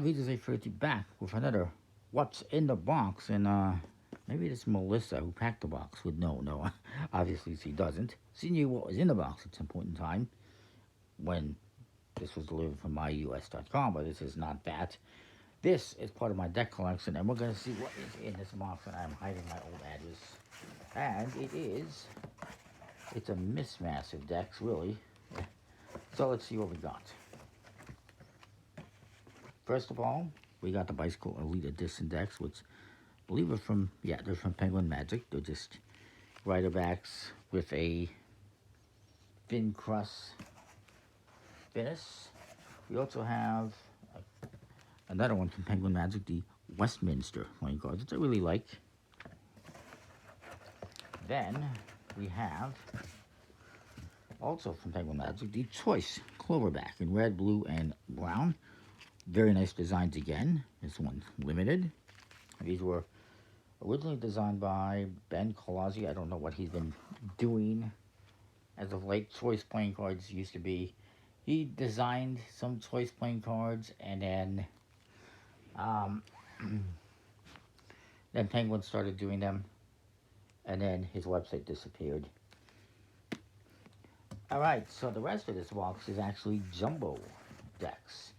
readers, I figured you back with another What's in the Box, and maybe this Melissa who packed the box would know. No, obviously she doesn't. She knew what was in the box at some point in time when this was delivered from myus.com, but this is not that. This is part of my deck collection, and we're going to see what is in this box, and I'm hiding my old address. And it's a mismatch of decks, really. So let's see what we got. First of all, we got the Bicycle Elite Edition decks, which I believe are from, they're from Penguin Magic. They're just rider backs with a thin crust finish. We also have another one from Penguin Magic, the Westminster playing cards, which I really like. Then we have, also from Penguin Magic, the Choice Cloverback in red, blue, and brown. Very nice designs again. This one's limited. These were originally designed by Ben Colazzi. I don't know what he's been doing as of late. Choice playing cards used to be, he designed some Choice playing cards, and then then Penguin started doing them, and then his website disappeared. Alright, so the rest of this box is actually jumbo decks.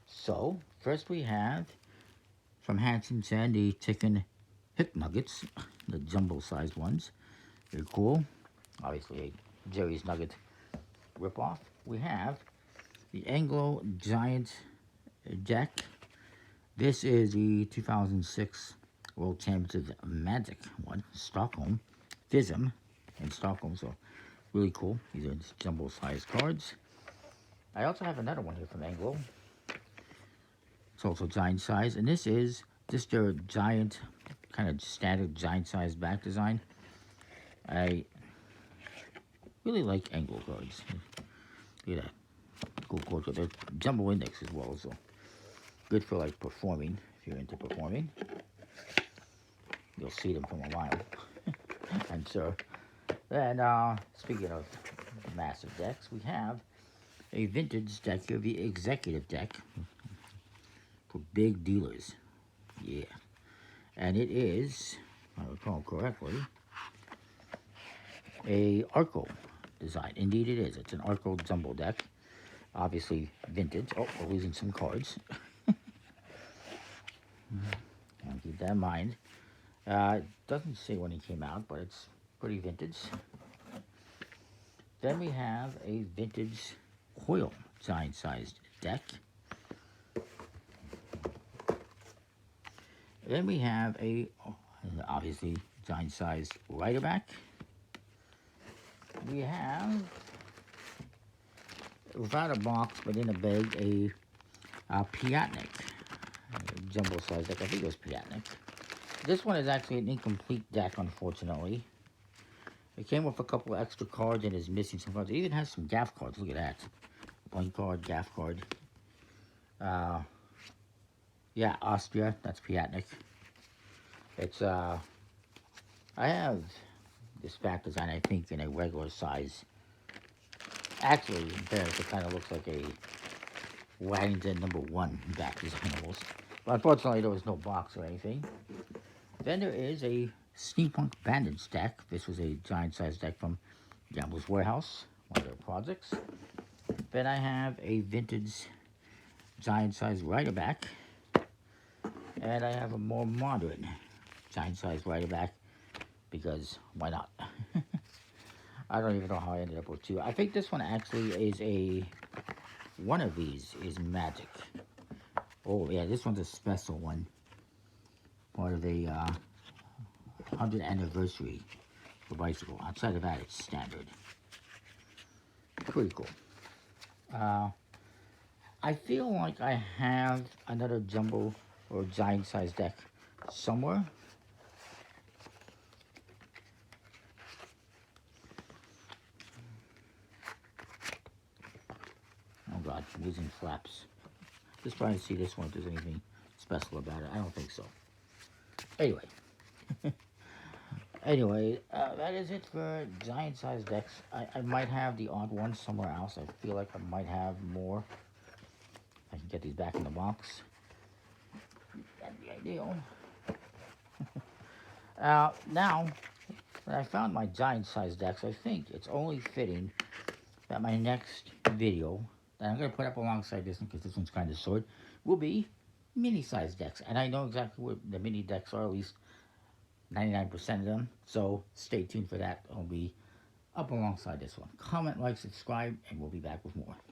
So, first we have, from Hanson's End, the Chicken Hick Nuggets, the jumbo-sized ones. Very cool. Obviously a Jerry's Nugget ripoff. We have the Anglo Giant deck. This is the 2006 World Championship Magic one, Stockholm. FISM in Stockholm, so really cool. These are jumbo-sized cards. I also have another one here from Anglo. It's also giant size, and this is just their giant, kind of standard giant size back design. I really like Anglo cards. Look at that. Cool card. They're jumbo index as well, so good for like performing, if you're into performing. You'll see them from a mile, I'm sure. And speaking of massive decks, we have a vintage deck here, the Executive deck. For big dealers, yeah, and it is, if I recall correctly, a Arco design. Indeed it is. It's an Arco jumbo deck, obviously vintage. Oh, we're losing some cards. I'll keep that in mind. It doesn't say when it came out, but it's pretty vintage. Then we have a vintage Hoyle giant-sized deck. Then we have a, obviously, giant-sized riderback. We have, without a box, but in a bag, a Piatnik, jumbo-sized deck. I think it was Piatnik. This one is actually an incomplete deck, unfortunately. It came with a couple of extra cards and is missing some cards. It even has some gaff cards. Look at that. Blank card, gaff card. Yeah, Austria, that's Piatnik. It's, I have this back design, I think, in a regular size. Actually, in fairness, it kind of looks like a Waddington #1 back design almost. But unfortunately, there was no box or anything. Then there is a Steampunk Bandits deck. This was a giant-sized deck from Gambler's Warehouse, one of their projects. Then I have a vintage giant-sized riderback. And I have a more modern giant-sized riderback, because why not? I don't even know how I ended up with two. I think this one actually is one of these is Magic. Oh yeah, this one's a special one. Part of a 100th anniversary for Bicycle. Outside of that, it's standard. Pretty cool. I feel like I have another jumbo or giant-sized deck somewhere. Oh god, I'm losing flaps. Just trying to see this one if there's anything special about it. I don't think so. Anyway. That is it for giant-sized decks. I might have the odd one somewhere else. I feel like I might have more. I get these back in the box. That'd be ideal. Now, when I found my giant size decks, I think it's only fitting that my next video that I'm going to put up alongside this one, because this one's kind of short, will be mini size decks. And I know exactly what the mini decks are, at least 99% of them. So stay tuned for that. It'll be up alongside this one. Comment, like, subscribe, and we'll be back with more.